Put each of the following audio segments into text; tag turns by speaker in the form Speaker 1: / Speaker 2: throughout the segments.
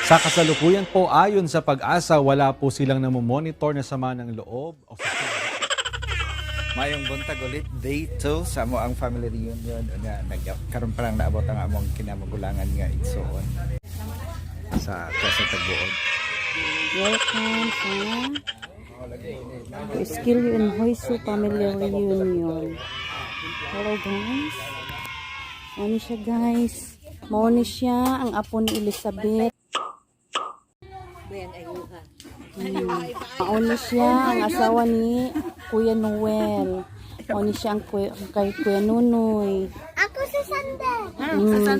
Speaker 1: Sa kasalukuyan po, ayon sa Pag-asa, wala po silang namomonitor na sama ng loob.
Speaker 2: Mayong buntag ulit, day 2 sa amo ang family reunion nga nagkaroon pa lang naabot ang among kinamagulangan nga igsoon sa Casa Tagbuod.
Speaker 3: Welcome sa Skill and Hoisu Family Reunion. Hello guys. Ano siya guys? Mauni siya ang apo ni Elizabeth. Mauni siya ang asawa ni Kuya Noel. Mauni siya ang kay Kuya Nunoy.
Speaker 4: Ako si Sander.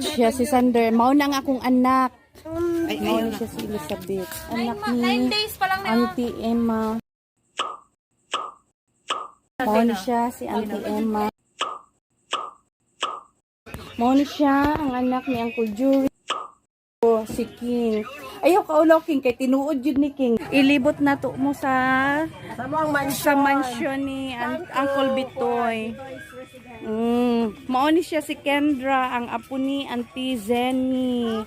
Speaker 3: Siya si Sander. Mauna ang akong anak. Mauni siya si Elizabeth. Anak ni Auntie Emma. Mauni siya si Auntie Emma. Mauni siya ang anak ni Uncle Jury. Si King. Ayaw kaulo King kay tinuod yun ni King. Ilibot na to mo sa mansion ni Uncle Bitoy. Mauni siya si Kendra, ang apo ni Auntie Zenny.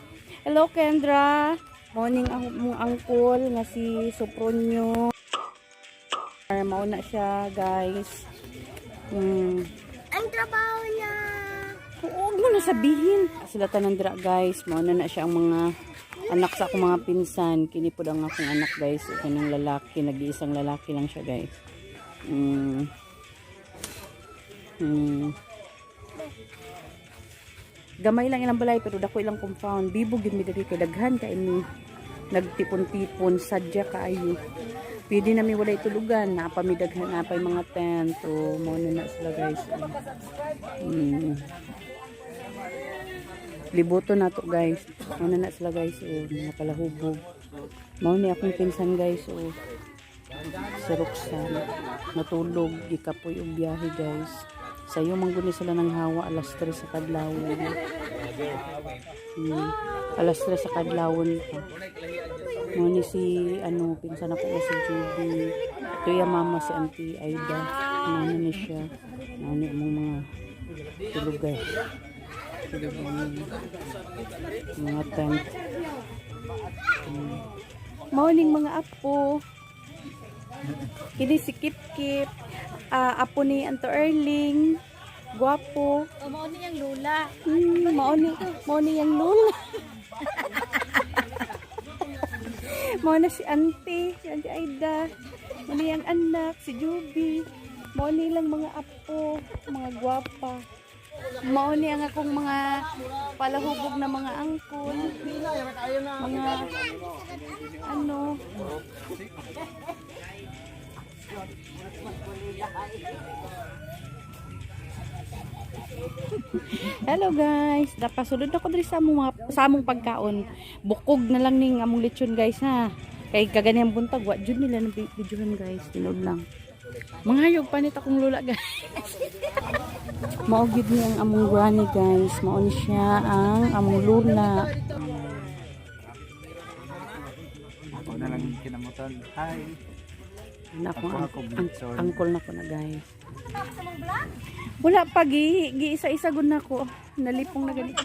Speaker 3: Hello Kendra. Morning ang mong uncle nga si Sopronyo. Mauna siya guys.
Speaker 4: Ang trabaho niya.
Speaker 3: Huwag mo na sabihin. Sila tanandra guys. Mauna na siya ang mga anak sa akong mga pinsan. Kini po ang akong anak guys. Kanang lalaki. Nag-iisang lalaki lang siya guys. Gamay lang ilang balay pero dako ilang compound. Bibog yun mi diri kay daghan kay ni nagtipon-tipon sadya kaayo. Pwede na mi walay tulugan, napamidaghan na pa yung mga tent. So, mauna na sila guys. Libuto na to guys. Mauna na sila guys. Mga palahubog. Mauna akong pinsan guys. Si Roxanne. Natulog. Ikapoy yung biyahe guys. Sayo mangguni sila ng hawa alas 3 sa kadlawon. Alas 3 sa kadlawon pa. Muni si pinsan ako na si Judy. Ito yung mama si Auntie Aida. Ano na siya. Ano yung mga tulog guys. Tulog mga tent. Morning mga apo. Kini si Kip Kip. Apo ni Anto Erling. Guwapo.
Speaker 4: Mauni yung lula.
Speaker 3: Mauni yung lula. Mauna si Auntie Aida. Mauna yung anak, si Juby. Mauna lang mga apo, mga gwapa. Mauna ang akong mga palahubog na mga angkol. Mga Hello guys, napasulod ako diri sa among pagkaon. Bukog na lang ning among lechon guys ha. Kay kaganiyang buntag wa jud nila ng videohan guys, tinod lang. Manghayog panit akong lula guys. Mao gid ni ang among granny guys, mao ni siya ang among lula.
Speaker 2: Ako na lang kinamutan. Hi.
Speaker 3: Angkol na ko na guys. Wala pa isa-isa gud nako. Nalipong na ganito.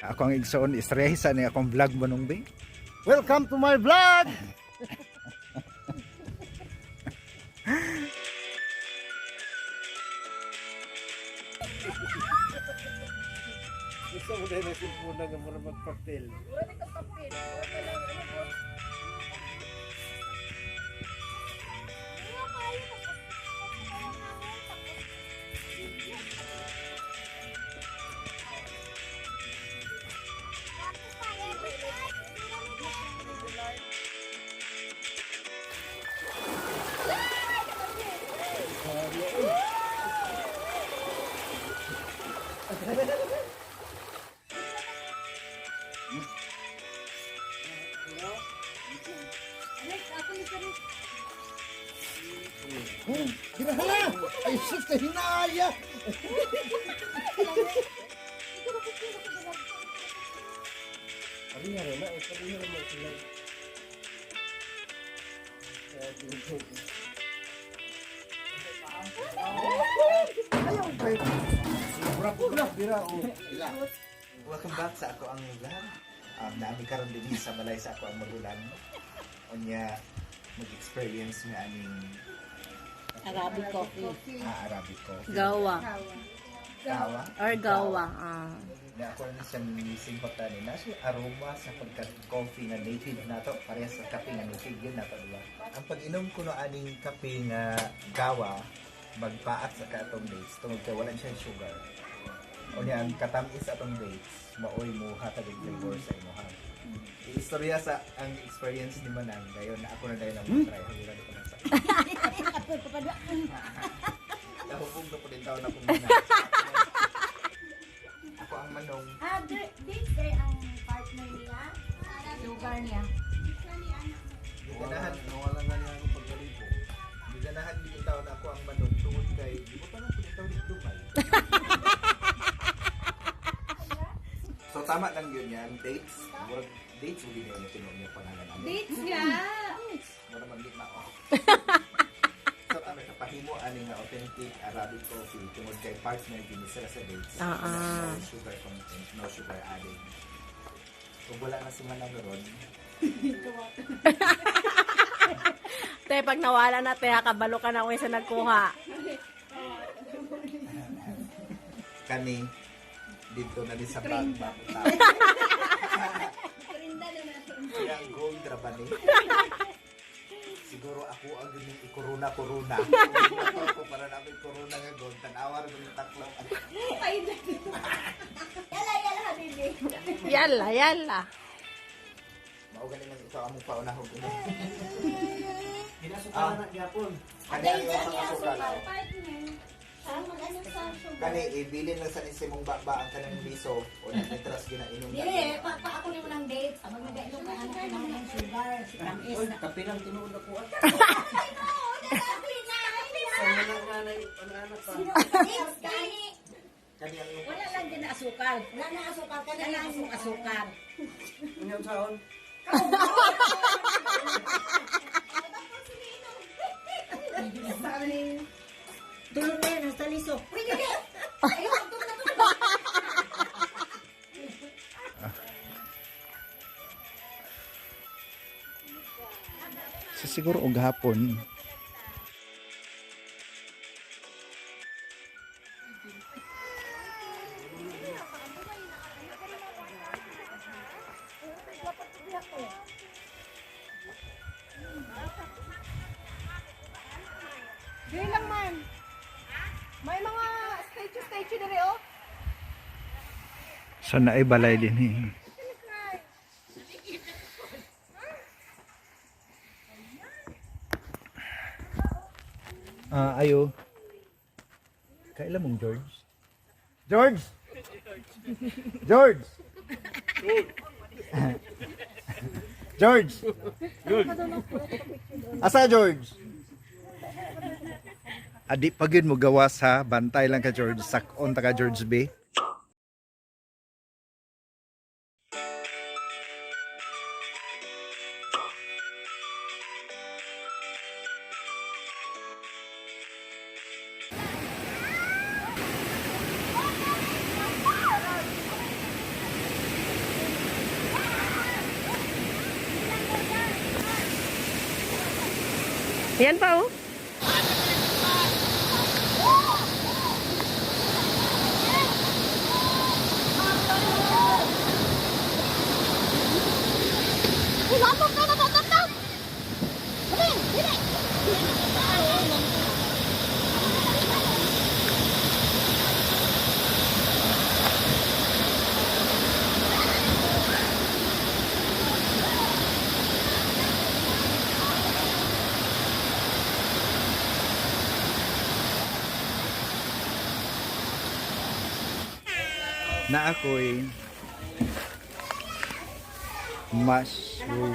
Speaker 2: Ako ang igsoon israhisa ni akong vlog mo nung bing.
Speaker 5: Welcome to my vlog! Gusto mo dahil nasin po na nga muna magpapel.
Speaker 4: Wala ka papel. Wala lang ano.
Speaker 5: Ginahala! Ay, sus, kahinaya! Sabi nga rin, sabi nga rin sila. Ayaw, babe. Bura, bira, oh.
Speaker 2: Welcome back sa ako ang vlog. Naami karon din sa balay sa ako ang magulang. Unya mag-experience nga aning
Speaker 3: Arabic coffee.
Speaker 2: Arabic coffee.
Speaker 3: Gawa.
Speaker 2: Gawa.
Speaker 3: Or gawa.
Speaker 2: Na ako na siyang missing pagka ni nasa aroma sa pagka-coffee na native na to. Parehas sa kape nga native yun na to, diba? Ang pag-inom ko no aning kape nga gawa, magpaat sa katong dates. Tungod kay wala siyang sugar. O niya, ang katamis atong dates, maoy mo hatag ang flavor sa imuhan. Istorya sa ang experience ni Manang, gayon na ako na dahil ang try. Hagulan ko na sa nahubog na po din taon akong Manang. Ako ang Manong.
Speaker 4: This day ang partner niya. Lugar niya.
Speaker 2: Ganahan,
Speaker 5: Nawala nga niya ako pagkalipo.
Speaker 2: ganahan din taon ako ang Manong tungod kay, di mo pa lang po din taon dito may. So tama lang yun yan, dates. Dates mo din yun na tinong yung pangalan namin.
Speaker 4: Dates nga.
Speaker 2: Mura mag-git na ako. So tama sa pahimo ani nga authentic Arabic coffee tungod kay partner din sila sa dates. No sugar content, no sugar added. Kung wala na si Manang ron,
Speaker 3: Te, pag nawala na, te, kabalo ka na kung isa nagkuha.
Speaker 2: kani dito na din sa bag ba. Kaya ang gold rabani. Siguro ako ang yung i-corona. Ako para namin corona nga gold. Tanawar ko yung taklaw.
Speaker 4: Yala, habibi.
Speaker 3: Yala.
Speaker 2: Maugan lang ito among paunahon ko.
Speaker 5: Hinasukan na gyapon.
Speaker 2: Kani ang yung mga sukalaw.
Speaker 4: Partner. Ang mag-ano sa sugar.
Speaker 2: Kani ibilin lang sa nisimong baba ang kanang biso o nagtras ginainom
Speaker 4: Dili, pa ako nimo ng date. Abang nag-inom ka ano ka ng sugar. Si Tamis.
Speaker 5: Uy, kape lang tinuod ako.
Speaker 4: Ay, no! Nasabi na!
Speaker 5: Sa mga nanay, anak pa.
Speaker 4: Dates gani.
Speaker 2: Kani ang yung
Speaker 6: Wala lang din na asukal.
Speaker 4: Wala na asukal ka na
Speaker 6: Wala
Speaker 4: lang.
Speaker 6: lang mong asukal.
Speaker 5: Unyang saon.
Speaker 6: Tulog na yan, ang taliso.
Speaker 2: siguro og hapon.
Speaker 7: Dili lang man. May mga statue diri oh.
Speaker 2: Sana ay balay din eh. Ayo. Kailan mong George? George! George! George! Asa George? Adi pagin mo gawas ha, bantay lang ka George, sakon ta ka George B.
Speaker 3: Yan pa, oh.
Speaker 2: na ako'y mushroom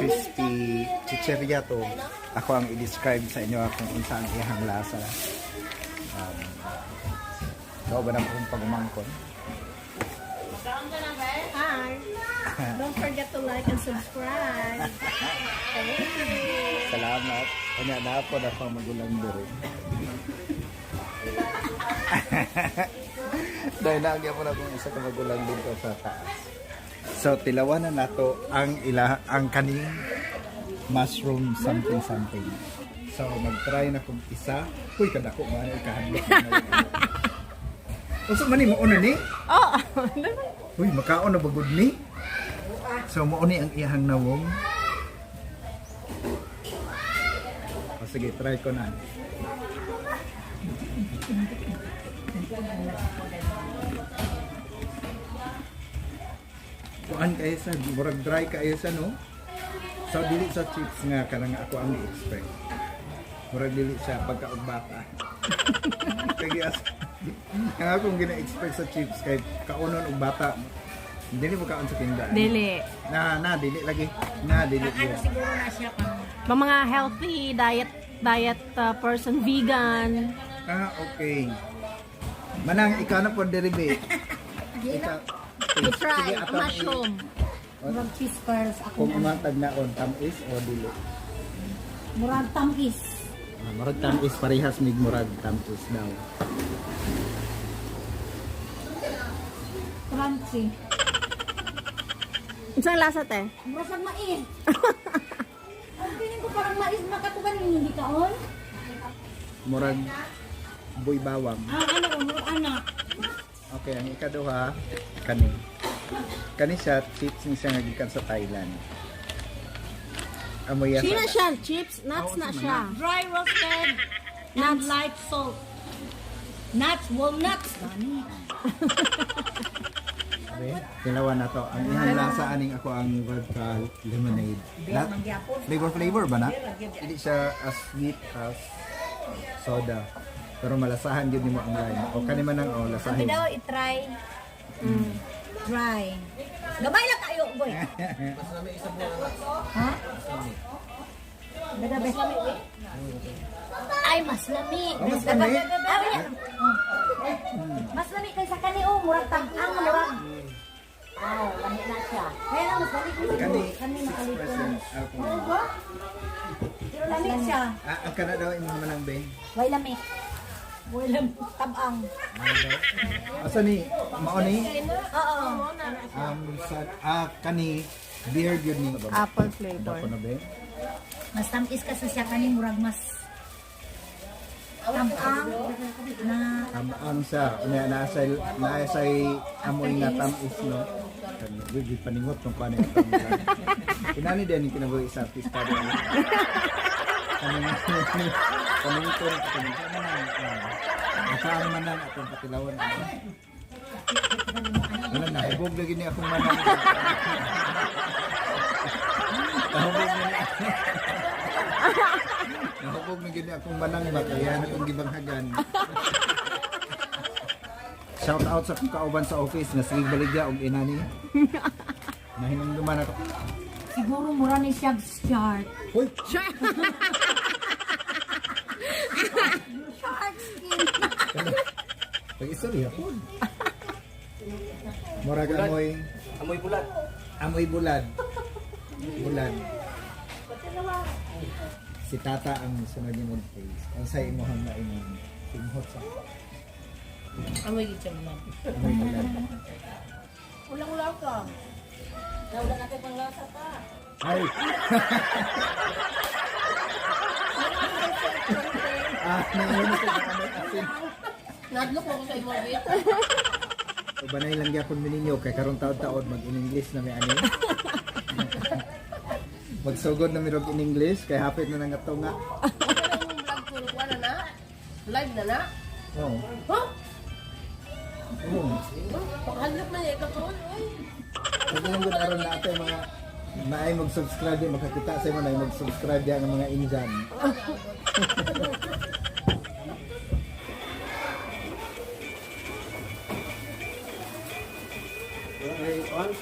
Speaker 2: crispy chicheria to. Ako ang i-describe sa inyo kung unsa ang iyang lasa. Ikaw ba na akong pagumangkon?
Speaker 7: Hi. Don't forget to like and subscribe.
Speaker 2: Salamat. Kanya na po na pang magulang diri. Dahil nagyan po na kung isa ka magulang dito sa taas. So tilawanan nato ang kaning mushroom something something. So mag-try na kung isa. Uy, kadako man ikahandok na. Usa man ni mo una ni?
Speaker 7: Oh,
Speaker 2: Uy, makaon na bagod ni. So mo ni ang iyang nawong. O sige, try ko na. Kuan kayo sa, murag dry kayo sa no? So dili sa chips nga kanang ako ang i-expect. Murag dili siya pagkaugbata. Kaya ang akong gina-expect sa chips kay kaunon og bata. Dili mo kaon sa tindahan.
Speaker 7: dili.
Speaker 2: Dili lagi. Dili
Speaker 6: Ano
Speaker 2: yun.
Speaker 6: siguro na siya pang
Speaker 7: Mga healthy diet person, vegan.
Speaker 2: Okay. Manang ikaw na po derive.
Speaker 7: I-try mushroom.
Speaker 6: murag cheese curls. Ako
Speaker 2: Kung umatag na on tamis o dili.
Speaker 6: murag tamis.
Speaker 2: Murag tamis parehas mig murag tamis daw.
Speaker 6: Crunchy.
Speaker 7: Isang lasa te.
Speaker 6: Murag mais. Ang feeling ko parang mais makatukan yung hindi kaon.
Speaker 2: Murag boy bawang.
Speaker 6: Murag anak.
Speaker 2: Okay, ang ikaduha kani. Kani siya chips ni siya nga gikan sa Thailand. Amoy yan.
Speaker 7: Sina siya, chips, nuts na siya.
Speaker 6: Dry roasted and light salt. Nuts, walnuts.
Speaker 2: Tilawan na to. Ang ihang lasa aning ako ang vodka lemonade. Flavor ba na? Hindi siya as sweet as soda. Pero malasahan yun mo ang lime. O kaniman ang lasahin.
Speaker 6: Sabi daw, i-try. Dry. Gabay lang kayo, boy. Ha? Gagabi. Ay, mas lami.
Speaker 2: Mas lami?
Speaker 6: Mas lami kaysa kani, oh. Murag tag-ang, murag. Lami na siya. Kaya lang, mas lami
Speaker 2: Kani
Speaker 6: kani
Speaker 2: 6%
Speaker 6: makalipon.
Speaker 2: alcohol.
Speaker 6: Pero lami siya.
Speaker 2: Ang kana daw imong manang Ben.
Speaker 6: Way lami. Way lami. Tabang.
Speaker 2: Asa ni? Mao ni?
Speaker 6: Oo.
Speaker 2: Kani beard yun ni.
Speaker 7: Apple flavor.
Speaker 2: Dako na Ben.
Speaker 6: Mas tamis kasi siya kani, murag mas tabang na
Speaker 2: Ang sa unya nasa amoy na tamis no. Kani paningot kung paano yung tamis. Kinani din yung kinabuhi sa artista din. Kanington Masaan manang atong patilawan. Wala na, hubog lagi ni akong manang. Nahubog na ni Nahubog na gini akong manang ba, kaya na itong gibanghagan. Shout out sa kong kauban sa office na sige baligya og inani. Nahinumduman ako.
Speaker 6: siguro mura ni siya shark.
Speaker 2: Hoy!
Speaker 6: Shark skin.
Speaker 2: Pag-istorya po. Murag amoy.
Speaker 5: Amoy bulat.
Speaker 2: Amoy bulad. Bulad. Si Tata ang sunod yung face. Ang sa imuhang na imong imhot sa.
Speaker 6: Amoy gitsa mo.
Speaker 2: Amoy bulad.
Speaker 6: Ulang-ula ka. Nawala natin pang lasa ka.
Speaker 2: Ay! Nahihino ko na amoy asin.
Speaker 6: Nadlok mo ko sa imo bit.
Speaker 2: Ubanay lang gyapon mi ninyo kay karon taod-taod mag-in-English na may ani. Magsugod na mirog in English kay hapit na nang atunga.
Speaker 6: Live na na.
Speaker 2: Oo.
Speaker 6: Huh?
Speaker 2: Oo.
Speaker 6: Paghalok na niya ikaw.
Speaker 2: Sabi lang gud aron na atay mga naay mag-subscribe din makakita sa mo naay mag-subscribe diyan ang mga Indian.
Speaker 6: Ano